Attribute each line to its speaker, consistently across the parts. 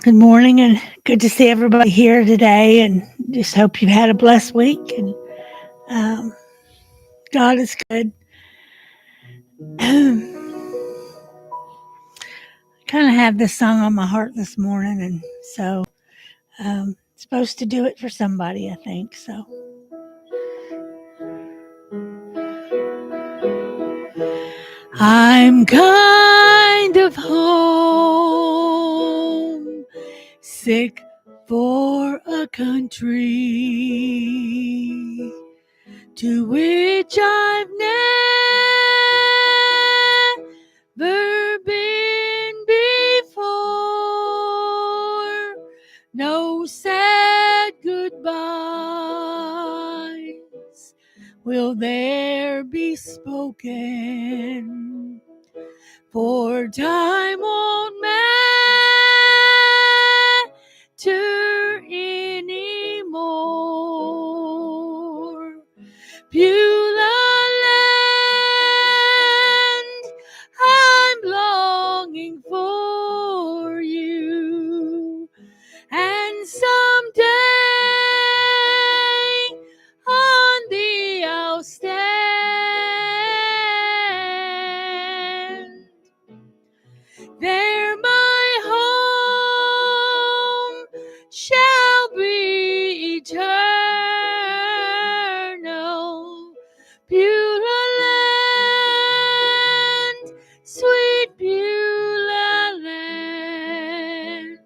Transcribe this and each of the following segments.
Speaker 1: Good morning, and good to see everybody here today. And just hope you've had a blessed week. And um, God is good. Kind of have this song on my heart this morning, and so supposed to do it for somebody, I think. So I'm kind of home sick for a country to which I've never been before. No sad goodbyes will there be spoken, for time won't matter anymore. Beulah land, I'm longing for you, and someday on thee I'll stand. There my home shall be eternal. Beulah land, sweet Beulah land.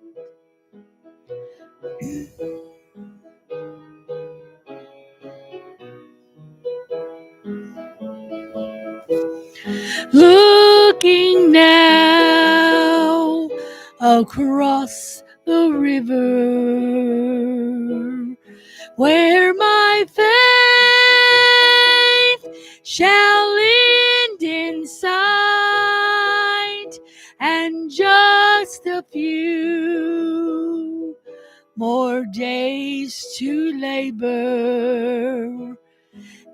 Speaker 1: Looking now across the river, where my faith shall end in sight, and just a few more days to labor,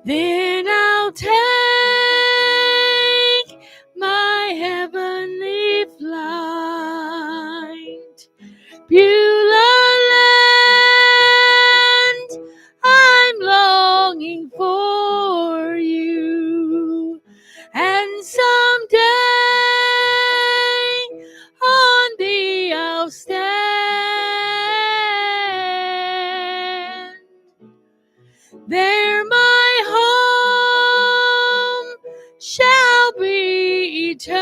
Speaker 1: then I'll take my heavenly flight. Beulah land, I'm longing for you, and someday on thee I'll stand. There my home shall be eternal.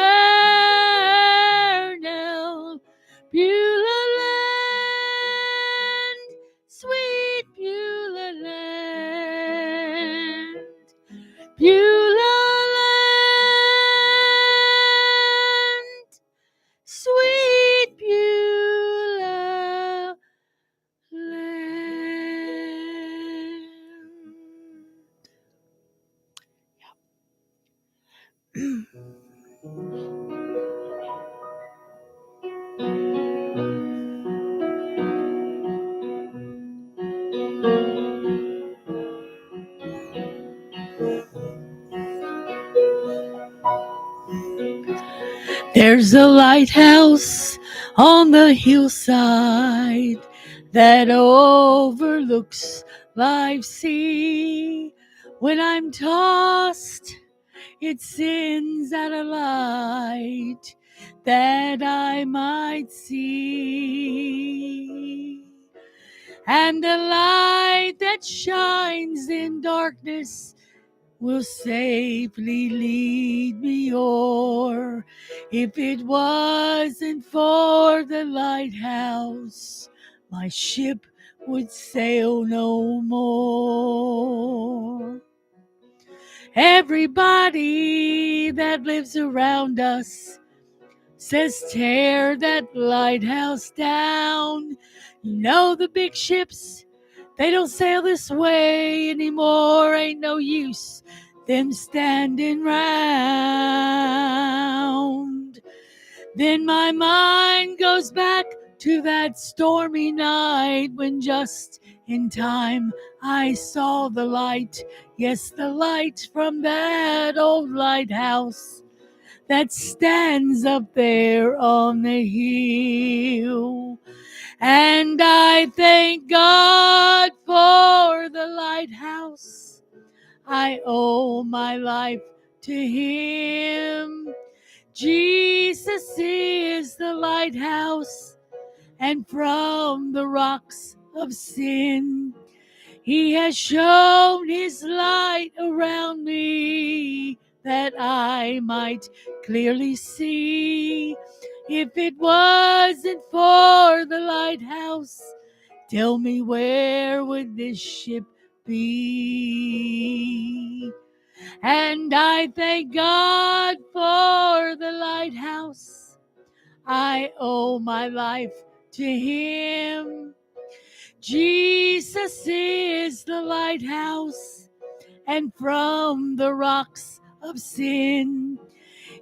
Speaker 1: Beulah land, sweet Beulah land. Beulah land, sweet Beulah land. There's a lighthouse on the hillside that overlooks life's sea. When I'm tossed, it sends out a light that I might see. And the light that shines in darkness will safely lead me o'er. If it wasn't for the lighthouse, my ship would sail no more. Everybody that lives around us says tear that lighthouse down. You know the big ships, they don't sail this way anymore. Ain't no use them standing round. Then my mind goes back to that stormy night when just in time I saw the light. Yes, the light from that old lighthouse that stands up there on the hill. And I thank God for the lighthouse. I owe my life to Him. Jesus is the lighthouse, and from the rocks of sin, He has shown His light around me, that I might clearly see. If it wasn't for the lighthouse, tell me, where would this ship be? And I thank God for the lighthouse. I owe my life to Him. Jesus is the lighthouse, and from the rocks of sin,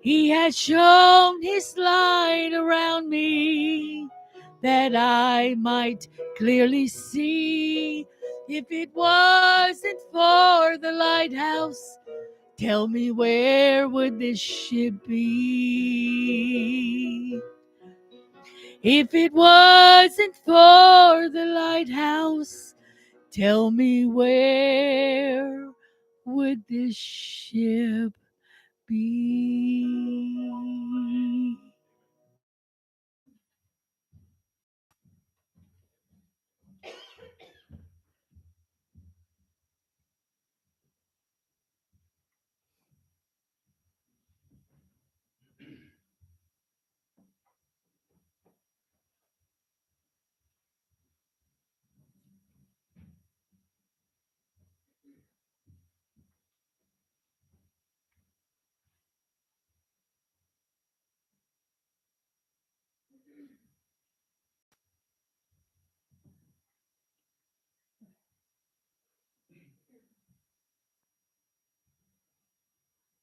Speaker 1: He has shown His light around me, that I might clearly see. If it wasn't for the lighthouse, tell me, where would this ship be? If it wasn't for the lighthouse, tell me, where would this ship be?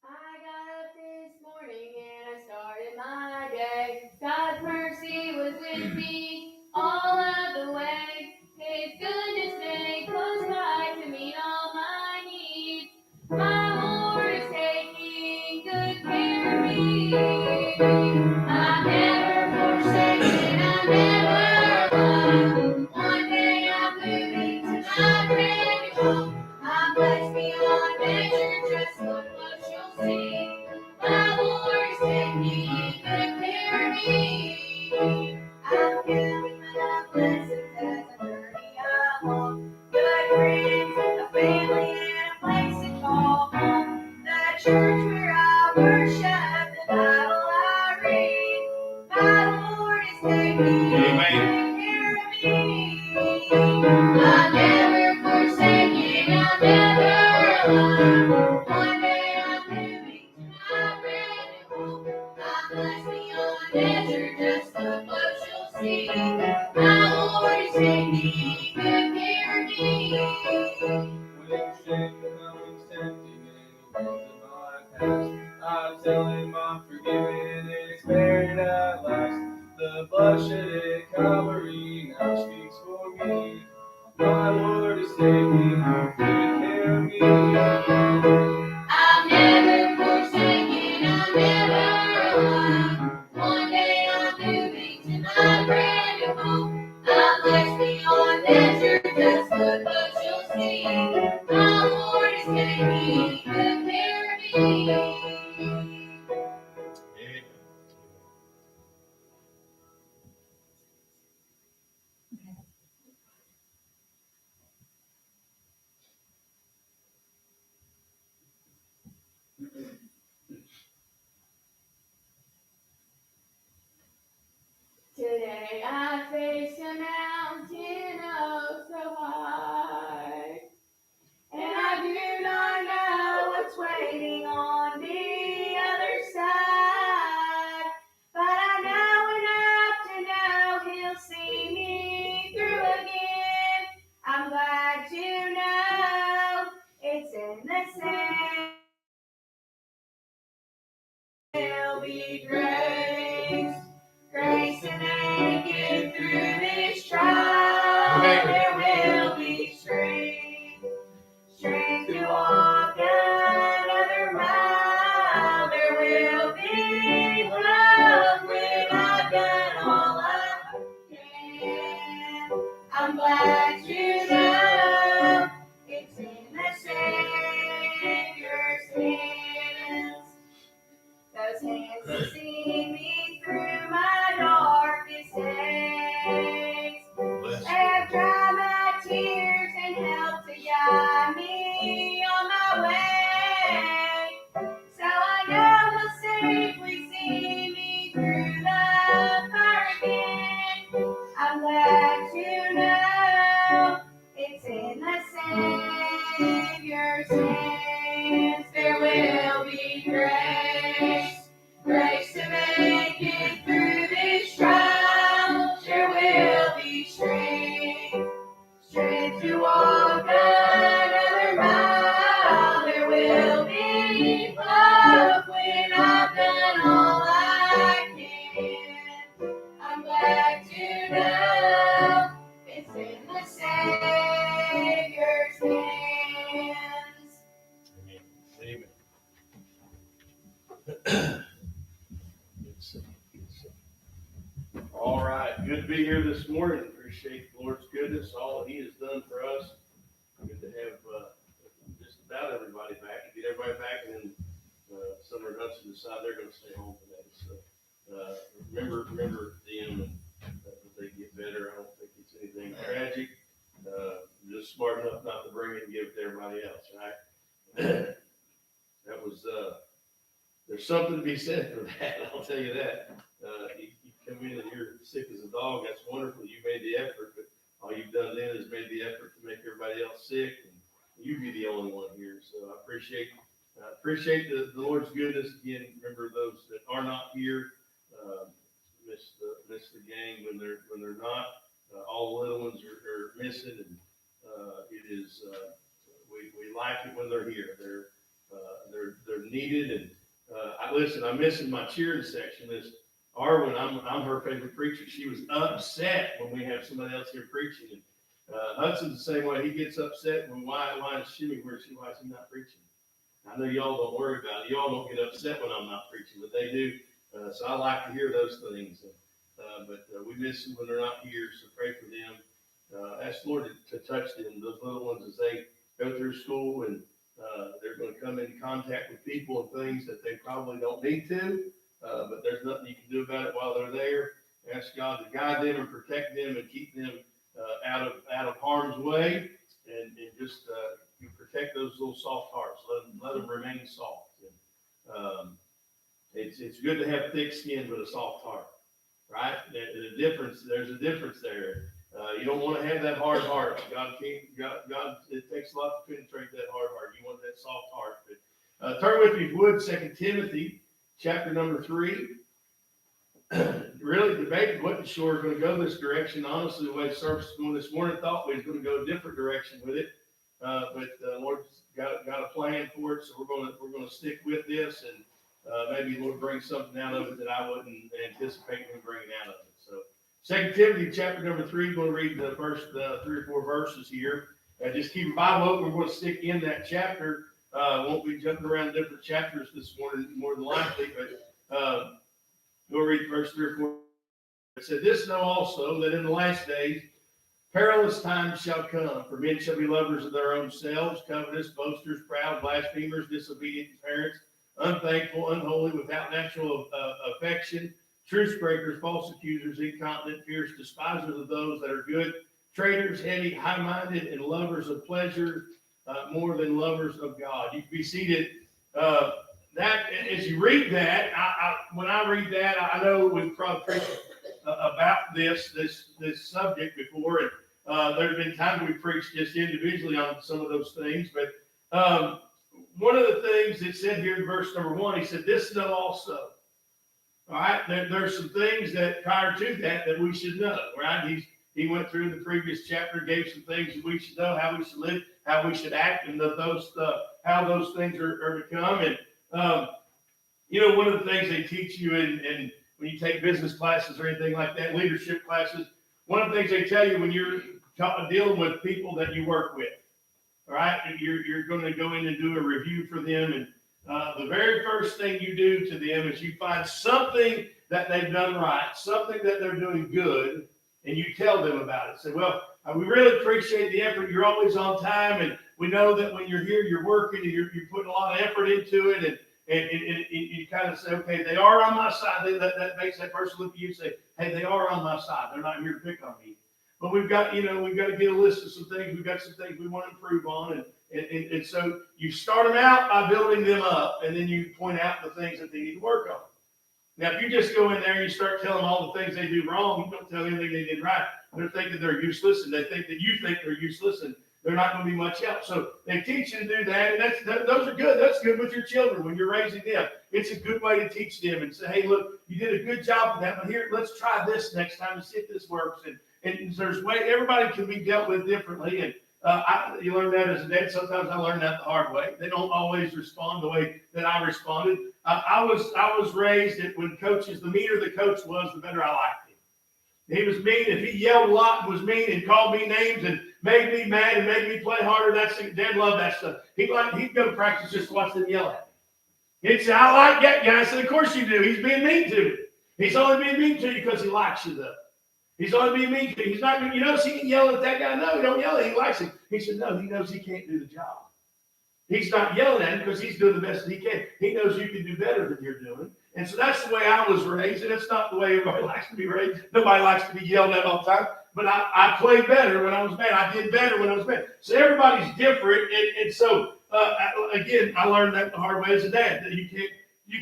Speaker 2: I got up this morning and I started my day. God's mercy was with me all of the way. His goodness stayed close by to meet all my needs. My Lord is taking good care of me. I'm never forsaken, I'm never alone. One day I'm moving to my brand new home. I'm blessed beyond measure, just look what you'll see. My Lord is taking good care of me. I'm counting my blessings as a journey along. Good friends, a family, and a place to call home. The church where I worship, the Bible I read. My Lord is taking good care of me. I'm never forsaken, I'm never alone. One day I'm moving to my brand new home. I'm blessed beyond measure, just look what you'll see. My Lord is taking good care of me.
Speaker 3: When shame comes tempting and he comes in my past, I tell him I'm forgiven and it's buried at last. The blood shed at Calvary now speaks for me. My Lord is taking good care of me.
Speaker 2: I'm never forsaken, I'm never alone. One day I'm moving to my brand new home. I'm blessed beyond measure, just look what you'll see. My Lord is taking good care of me. Today I face a mountain oh so high, and I do not know what's waiting on the other side. But I know enough to know He'll see me through again. I'm glad to know it's in the same. There'll be grace, grace to make it through this trial.
Speaker 4: All right, good to be here this morning. Appreciate the Lord's goodness, all that He has done for us. Good to have just about everybody back. Get everybody back, and then Senator Hudson decided they're going to stay home today. So remember them, and as they get better. I don't think it's anything tragic. Just smart enough not to bring it and give it to everybody else, right? That was there's something to be said for that. I'll tell you that. You come in and you're sick as a dog. That's wonderful. You made the effort, but all you've done then is made the effort to make everybody else sick, and you be the only one here. So I appreciate the Lord's goodness. Again, remember those that are not here. Miss the gang when they're not. All the little ones are missing, and it is we like it when they're here. They're needed, and I'm missing my cheering section. Arwen, I'm her favorite preacher. She was upset when we have somebody else here preaching. And Hudson's the same way. He gets upset when why is Shimmy why is he not preaching? I know y'all don't worry about it. Y'all don't get upset when I'm not preaching, but they do. So I like to hear those things. But we miss them when they're not here. So pray for them. Ask the Lord to touch them, those little ones, as they go through school, and they're going to come in contact with people and things that they probably don't need to. But there's nothing you can do about it while they're there. Ask God to guide them and protect them and keep them out of harm's way, and just you protect those little soft hearts. Let them remain soft. And, it's good to have thick skin but a soft heart, right? There's a difference there. You don't want to have that hard heart. God, it takes a lot to penetrate that hard heart. You want that soft heart. But turn with me, if you would, 2 Timothy. Chapter number 3. Really debated wasn't sure going to go this direction. Honestly, the way the service was going this morning, thought we was going to go a different direction with it. But the Lord's got a plan for it, so we're going to stick with this, and maybe Lord bring something out of it that I wouldn't anticipate Him bringing out of it. So 2 Timothy chapter number 3. Going to read the first 3 or 4 verses here. Just keep your Bible open. We're going to stick in that chapter. Won't be jumping around different chapters this morning, more than likely, but we'll read verse 3 or 4. It said, "This know also, that in the last days perilous times shall come, for men shall be lovers of their own selves, covetous, boasters, proud, blasphemers, disobedient to parents, unthankful, unholy, without natural affection, truce breakers, false accusers, incontinent, fierce, despisers of those that are good, traitors, heady, high-minded, and lovers of pleasure, more than lovers of God." You can be seated. That as you read that, when I read that, I know we've probably preached about this subject before, and there have been times we preached just individually on some of those things. But one of the things that said here in verse number 1, he said, "This know also." All right, there's some things that prior to that we should know. Right, he went through the previous chapter, gave some things that we should know, how we should live, how we should act, and how those things are to come. And one of the things they teach you in when you take business classes or anything like that, leadership classes, one of the things they tell you when you're dealing with people that you work with, all right, you're going to go in and do a review for them, and the very first thing you do to them is you find something that they've done right, something that they're doing good, and you tell them about it. Say, "Well, we really appreciate the effort. You're always on time, and we know that when you're here, you're working, and you're putting a lot of effort into it." And you kind of say, "Okay, they are on my side." That makes that person look at you and say, "Hey, they are on my side. They're not here to pick on me." But we've got to get a list of some things. We've got some things we want to improve on, and so you start them out by building them up, and then you point out the things that they need to work on. Now, if you just go in there and you start telling all the things they do wrong, you don't tell anything they did right. They're thinking they're useless, and they think that you think they're useless, and they're not going to be much help. So they teach you to do that, and those are good. That's good with your children when you're raising them. It's a good way to teach them and say, "Hey, look, you did a good job with that, but here, let's try this next time and see if this works." And there's way everybody can be dealt with differently, and you learn that as a dad. Sometimes I learned that the hard way. They don't always respond the way that I responded. I was raised that when coaches, the meaner the coach was, the better I liked him. He was mean. If he yelled a lot and was mean and called me names and made me mad and made me play harder, Dad loved that stuff. He'd go to practice just to watch them yell at me. He'd say, "I like that guy." I said, "Of course you do. He's being mean to me." He's only being mean to you because he likes you, though. He's only being mean to you. He's not going to, you know, so he can yell at that guy. No, he don't yell at him. He likes him. He said, no, he knows he can't do the job. He's not yelling at him because he's doing the best that he can. He knows you can do better than you're doing. And so that's the way I was raised, and it's not the way everybody likes to be raised. Nobody likes to be yelled at all the time. But I played better when I was mad. I did better when I was mad. So everybody's different. And so, again, I learned that the hard way as a dad, that you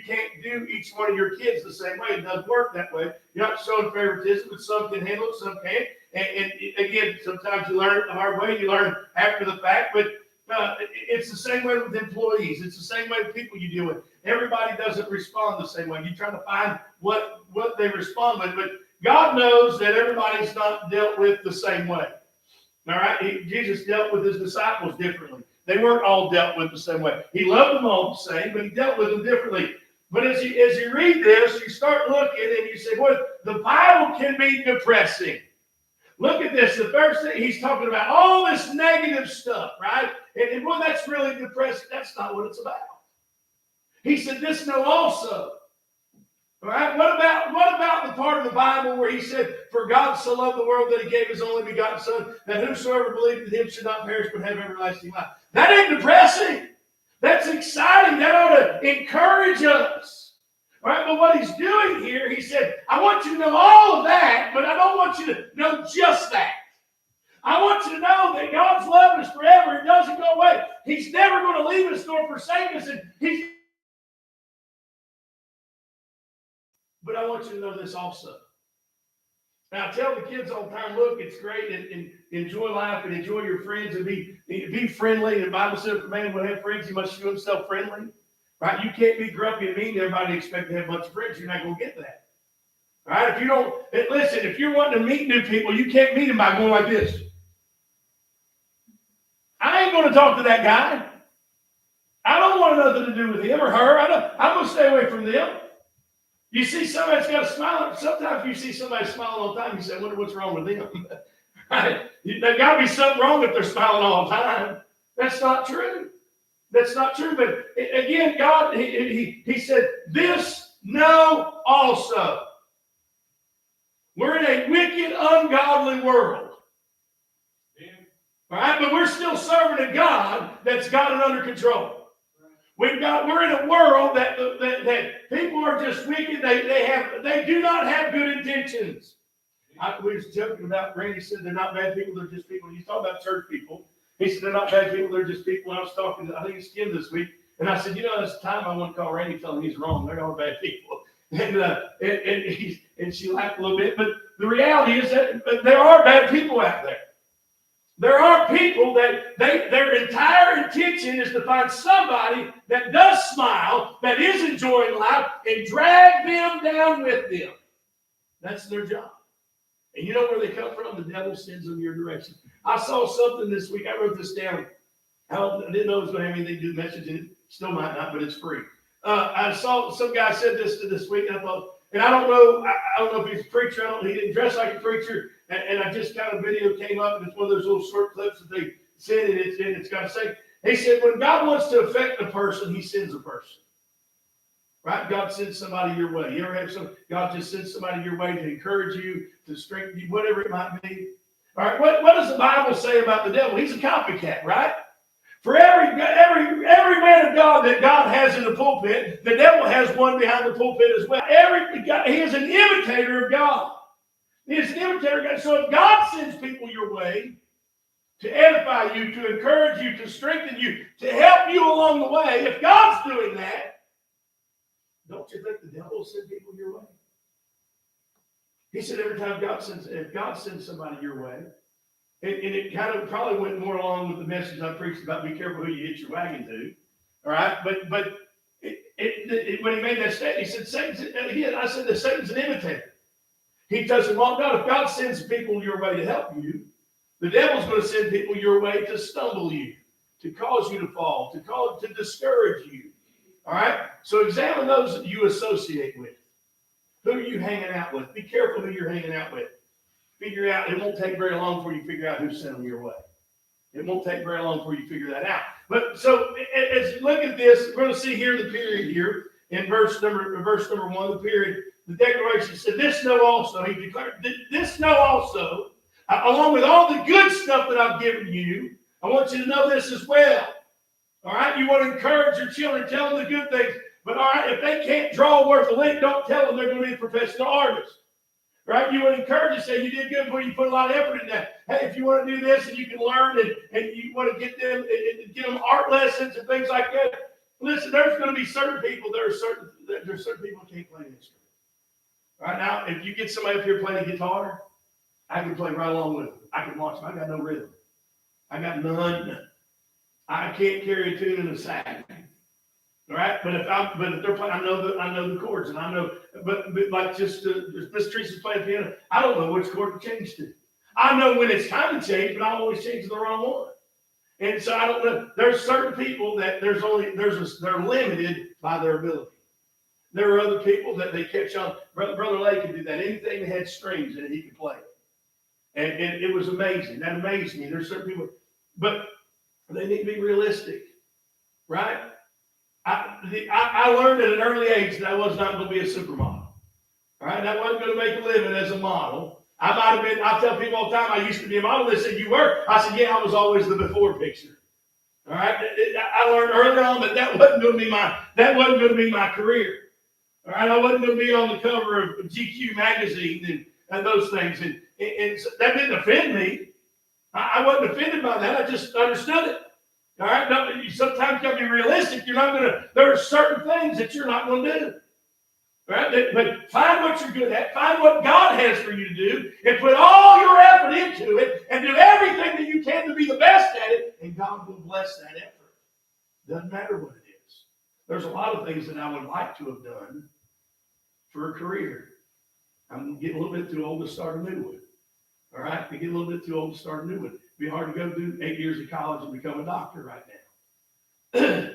Speaker 4: can't do each one of your kids the same way. It doesn't work that way. You're not showing favoritism, but some can handle it, some can't. And again, sometimes you learn it the hard way. You learn after the fact. But it's the same way with employees. It's the same way with people you deal with. Everybody doesn't respond the same way. You try to find what they respond with. But God knows that everybody's not dealt with the same way. All right? Jesus dealt with his disciples differently. They weren't all dealt with the same way. He loved them all the same, but he dealt with them differently. But as you read this, you start looking and you say, well, the Bible can be depressing. Look at this. The first thing he's talking about, all this negative stuff, right? And boy, that's really depressing. That's not what it's about. He said, this know also. All right. What about the part of the Bible where he said, for God so loved the world that he gave his only begotten Son, that whosoever believed in him should not perish but have everlasting life? That ain't depressing. That's exciting. That ought to encourage us. All right. But what he's doing here, he said, I want you to know all of that, but I don't want you to know just that. I want you to know that God's love is forever. It doesn't go away. He's never going to leave us nor forsake us. But I want you to know this also. Now, I tell the kids all the time, look, it's great and enjoy life and enjoy your friends and be friendly. And the Bible says if a man will have friends, he must show himself friendly. Right? You can't be grumpy and mean to everybody and expect to have a bunch of friends. You're not going to get that. All right? If you don't, listen, if you're wanting to meet new people, you can't meet them by going like this. I ain't going to talk to that guy. I don't want nothing to do with him or her. I'm going to stay away from them. You see somebody's got a smile. Sometimes you see somebody smiling all the time. You say, I wonder what's wrong with them. Right? There's got to be something wrong if they're smiling all the time. That's not true. That's not true. But again, God, he said, this know also. We're in a wicked, ungodly world. All right, but we're still serving a God that's got it under control. We're in a world that people are just wicked. They do not have good intentions. We was joking about, Randy said they're not bad people, they're just people. He's talking about church people. He said they're not bad people, they're just people. And I was talking to, I think it's Kim this week, and I said, it's time I want to call Randy, tell him he's wrong. They're all bad people. And she laughed a little bit. But the reality is that there are bad people out there. There are people that their entire intention is to find somebody that does smile, that is enjoying life, and drag them down with them. That's their job. And you know where they come from? The devil sends them your direction. I saw something this week. I wrote this down. I didn't know it was going to have anything to do with message, and it still might not, but it's free. I saw some guy said this week, and I thought, and I don't know if he's a preacher. He didn't dress like a preacher. And I just kind of video came up, and it's one of those little short clips that they send, and it's got to say, he said, when God wants to affect a person, he sends a person. Right? God sends somebody your way. You ever have God just sends somebody your way to encourage you, to strengthen you, whatever it might be. All right, what does the Bible say about the devil? He's a copycat, right? For every man of God that God has in the pulpit, the devil has one behind the pulpit as well. He is an imitator of God. He is an imitator of God. So if God sends people your way to edify you, to encourage you, to strengthen you, to help you along the way, if God's doing that, don't you think the devil will send people your way? He said every time if God sends somebody your way, and it kind of probably went more along with the message I preached about be careful who you hitch your wagon to. All right, but when he made that statement, he said, I said that Satan's an imitator. He doesn't want God. If God sends people your way to help you, the devil's going to send people your way to stumble you, to cause you to fall, to discourage you. All right? So examine those that you associate with. Who are you hanging out with? Be careful who you're hanging out with. Figure out, it won't take very long before you figure out who sent them your way. It won't take very long before you figure that out. But so as you look at this, we're going to see here the period here in verse number 1, the the declaration said, this know also, he declared, this know also, along with all the good stuff that I've given you, I want you to know this as well. All right, you want to encourage your children, tell them the good things. But all right, if they can't draw worth a lick, don't tell them they're going to be a professional artist. Right? You want to encourage them, say you did good, but you put a lot of effort in that. Hey, if you want to do this and you can learn and you want to get them art lessons and things like that. Listen, there's going to be certain people, there's certain people who can't play an instrument. Right now, if you get somebody up here playing a guitar, I can play right along with them. I can watch them. I got no rhythm. I got none. I can't carry a tune in a sack. All right, but if they're playing, I know the chords, and I know, but like just Miss Teresa's playing piano, I don't know which chord to change to. I know when it's time to change, but I always change to the wrong one. And so I don't know. There's certain people that they're limited by their ability. There are other people that they catch on. Brother Lay could do that. Anything that had strings in it, he could play. And it was amazing. That amazed me. There's certain people, but they need to be realistic, right? I learned at an early age that I was not going to be a supermodel. All right, I wasn't going to make a living as a model. I might have been. I tell people all the time I used to be a model. They said, "You were." I said, "Yeah, I was always the before picture." All right, I learned early on that wasn't going to be my career. All right, I wasn't going to be on the cover of GQ magazine and those things, and so that didn't offend me. I wasn't offended by that. I just understood it. All right. No, sometimes you got to be realistic. There are certain things that you're not going to do. All right. But find what you're good at. Find what God has for you to do and put all your effort into it and do everything that you can to be the best at it. And God will bless that effort. Doesn't matter what it is. There's a lot of things that I would like to have done for a career. I'm getting a little bit too old to start a new one. All right. I get a little bit too old to start a new one. It'd be hard to go do 8 years of college and become a doctor right now.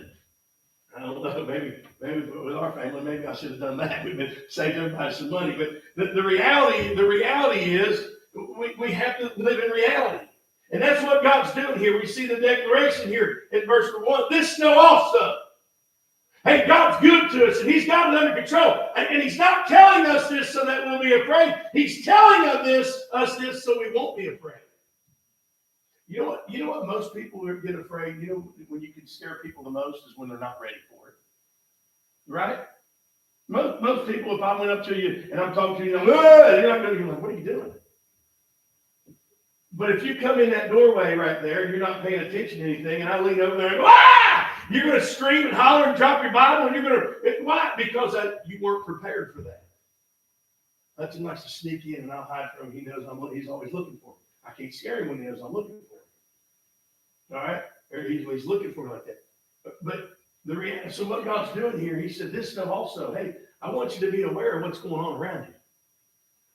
Speaker 4: I don't know. Maybe with our family, maybe I should have done that. We've been saving everybody some money. But the reality is we have to live in reality. And that's what God's doing here. We see the declaration here in verse 1. This know also. Hey, God's good to us, and He's got it under control. And He's not telling us this so that we'll be afraid. He's telling us this so we won't be afraid. You know what most people get afraid, when you can scare people the most is when they're not ready for it. Right? Most people, if I went up to you and I'm talking to you, you're not going to be like, what are you doing? But if you come in that doorway right there and you're not paying attention to anything, and I lean over there and go, you're going to scream and holler and drop your Bible, and you're going to, why? Because you weren't prepared for that. Hudson likes to sneak in, and I'll hide from him. He knows he's always looking for me. I can't scare him when he knows I'm looking for him. All right? Or he's looking for me like that. But so what God's doing here, He said, this stuff also, hey, I want you to be aware of what's going on around you.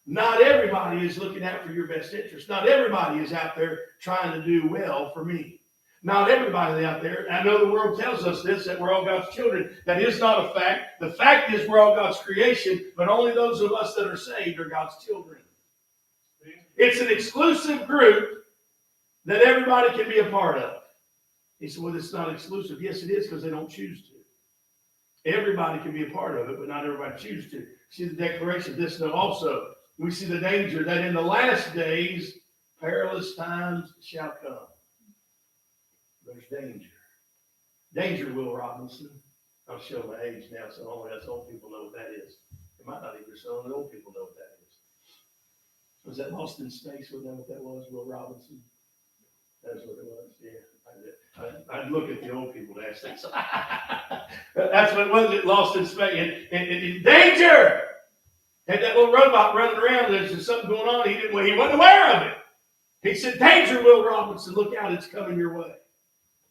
Speaker 4: Not everybody is looking out for your best interest. Not everybody is out there trying to do well for me. Not everybody out there. I know the world tells us this, that we're all God's children. That is not a fact. The fact is we're all God's creation, but only those of us that are saved are God's children. It's an exclusive group that everybody can be a part of. He said, well, it's not exclusive. Yes, it is, because they don't choose to. Everybody can be a part of it, but not everybody chooses to. See the declaration, this know also. We see the danger that in the last days, perilous times shall come. There's danger. Danger, Will Robinson. I'll show my age now, so only us old people know what that is. It might not even so only old people know what that is. Was that Lost in Space? Was that what that was, Will Robinson? That's what it was, yeah. I'd look at the old people to ask that. That's what it was, Lost in Space. And danger! Had that little robot running around, there's something going on, he wasn't aware of it. He said, danger, Will Robinson, look out, it's coming your way.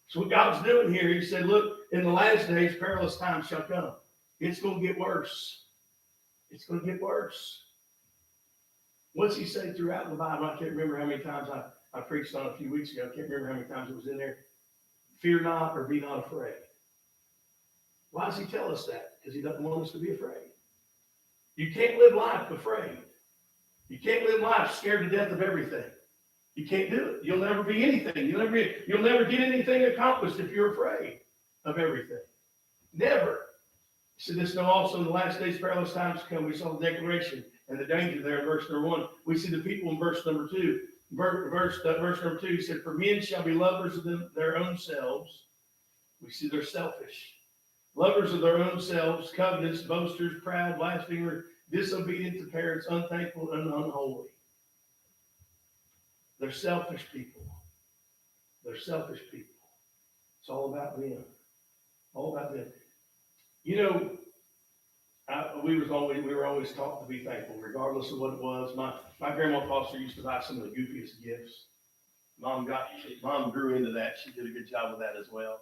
Speaker 4: So what God's doing here, He said, look, in the last days, perilous times shall come. It's going to get worse. It's going to get worse. What's He say throughout the Bible? I can't remember how many times I preached on a few weeks ago. I can't remember how many times it was in there. Fear not, or be not afraid. Why does He tell us that? Because He doesn't want us to be afraid. You can't live life afraid. You can't live life scared to death of everything. You can't do it. You'll never be anything. You'll never get anything accomplished if you're afraid of everything. Never. He said, this know also in the last days perilous times come. We saw the declaration and the danger there in verse number 1. We see the people in verse number 2. Verse number 2, he said, for men shall be lovers of their own selves. We see they're selfish. Lovers of their own selves, covetous, boasters, proud, blasphemers, disobedient to parents, unthankful, and unholy. They're selfish people. They're selfish people. It's all about them. All about them. You know, we were always taught to be thankful, regardless of what it was. My grandma Foster used to buy some of the goofiest gifts. Mom grew into that. She did a good job with that as well.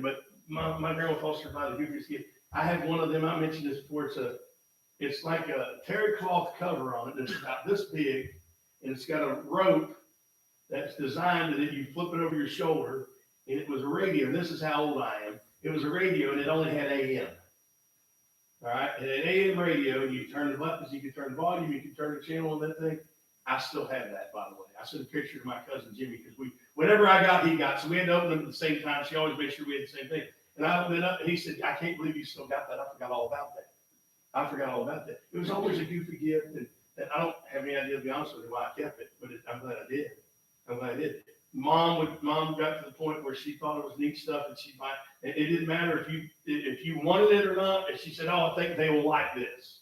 Speaker 4: But my grandma Foster buy the goofiest gift. I had one of them. I mentioned this before. It's like a terry cloth cover on it. It's about this big, and it's got a rope that's designed that you flip it over your shoulder. And it was a radio. And this is how old I am. It was a radio, and it only had AM. All right, and an AM radio, you turn the buttons, you can turn the volume, you can turn the channel on that thing. I still have that, by the way. I sent a picture to my cousin Jimmy because whatever I got, he got. So we had to open them at the same time. She always made sure we had the same thing. And I opened it up, and he said, I can't believe you still got that. I forgot all about that. It was always a goofy gift, and I don't have any idea, to be honest with you, why I kept it, but I'm glad I did. Mom got to the point where she thought it was neat stuff, and she'd buy it. It didn't matter if you wanted it or not. And she said, "Oh, I think they will like this."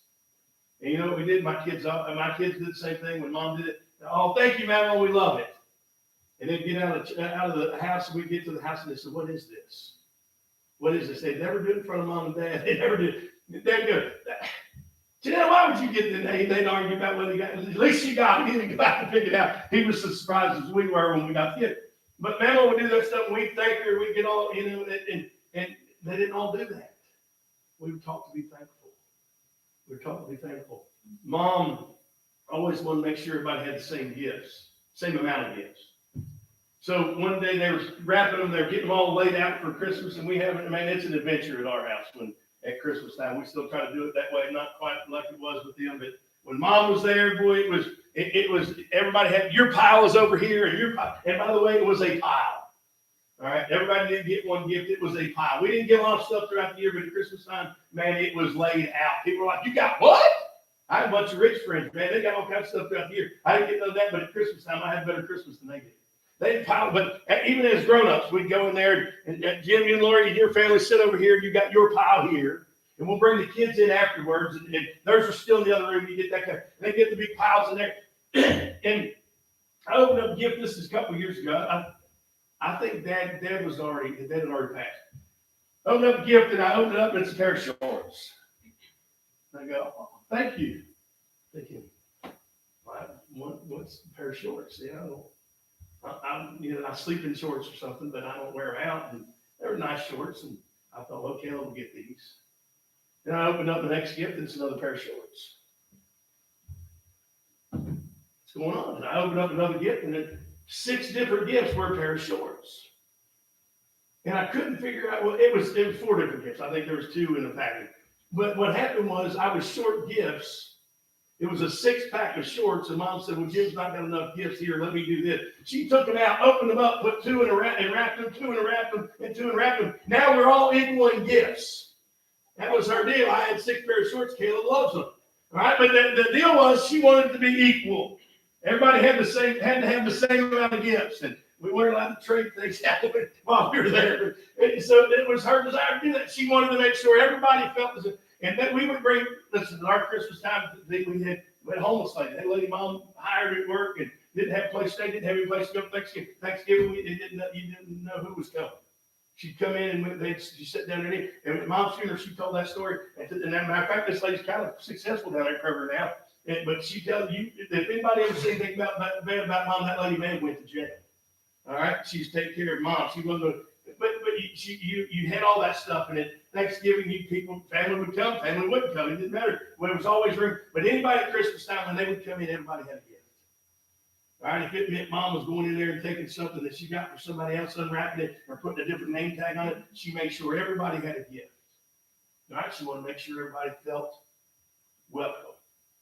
Speaker 4: And you know what we did? My kids did the same thing when Mom did it. "Oh, thank you, Mama, we love it." And they'd get out of the house, and we'd get to the house, and they said, "What is this? What is this?" They'd never do it in front of Mom and Dad. They never did. They'd go, "Janelle, why would you get it?" They'd argue about whether you got it. At least you got it. He didn't go out and pick it out. He was as surprised as we were when we got it. But Mama would do that stuff, and we'd thank her. We'd get all, and they didn't all do that. We were taught to be thankful. Mom always wanted to make sure everybody had the same gifts, same amount of gifts. So one day they were wrapping them. They were getting them all laid out for Christmas, and we haven't. Man, it's an adventure at our house at Christmas time. We still try to do it that way, not quite like it was with them, but when Mom was there, boy, it was everybody had your pile is over here, and your pile. And by the way, it was a pile. All right, everybody didn't get one gift. It was a pile. We didn't get a lot of stuff throughout the year, but at Christmas time, man, it was laid out. People were like, "You got what?" I had a bunch of rich friends, man. They got all kinds of stuff throughout the year. I didn't get none of that, but at Christmas time, I had a better Christmas than they did. They didn't pile, but even as grown-ups, we'd go in there, and Jim, you and Lori, your family sit over here. You got your pile here. And we'll bring the kids in afterwards, and theirs are still in the other room. You get that kind of, and they get the big piles in there. And I opened up a gift. This is a couple of years ago. I think Dad had already passed. Opened up a gift, and I opened it up, and it's a pair of shorts. And I go, "Oh, thank you." Thinking, what's a pair of shorts? I sleep in shorts or something, but I don't wear them out. And they were nice shorts, and I thought, okay, I'll get these. Then I opened up the next gift, and it's another pair of shorts. What's going on? And I opened up another gift, and then 6 different gifts were a pair of shorts. And I couldn't figure out, well, it was 4 different gifts. I think there was 2 in the package. But what happened was I was short gifts. It was a 6-pack of shorts, and Mom said, "Well, Jim's not got enough gifts here. Let me do this." She took them out, opened them up, put 2 in a wrap, and wrapped them, 2 in a wrap them, and 2 in a wrap them. Now we're all equal in gifts. That was her deal. I had 6 pairs of shorts. Caleb loves them. All right, but the deal was she wanted to be equal. Everybody had to have the same amount of gifts, and we weren't allowed to trade things out while we were there. So it was her desire to do that. She wanted to make sure everybody felt the same. And then we would bring, listen, our Christmas time, we had a homeless lady. That lady Mom hired at work and didn't have a place to stay, didn't have any place to go for Thanksgiving. You didn't know who was coming. She'd come in and she'd sit down there. And at Mom's funeral, she told that story. And as a matter of fact, this lady's kind of successful down there in Kroger now. But she tells you, if anybody ever said anything bad about Mom, that lady may have went to jail. All right? She was taking care of Mom. She wasn't but you had all that stuff, and at Thanksgiving, family would come, family wouldn't come. It didn't matter. Well, it was always room. But anybody at Christmas time, when they would come in, everybody had a gift. All right, if it meant Mom was going in there and taking something that she got for somebody else, unwrapping it or putting a different name tag on it, she made sure everybody had a gift. All right, she wanted to make sure everybody felt welcome,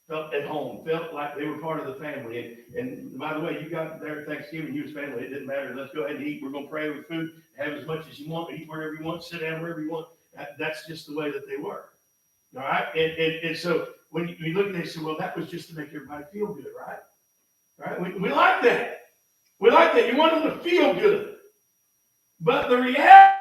Speaker 4: felt at home, felt like they were part of the family. And by the way, you got there at Thanksgiving, you was family. It didn't matter. Let's go ahead and eat. We're going to pray over food, have as much as you want, eat wherever you want, sit down wherever you want. That's just the way that they were. All right. And so when you look at it, they say, well, that was just to make everybody feel good, right? Right? We like that. We like that. You want them to feel good. But the reality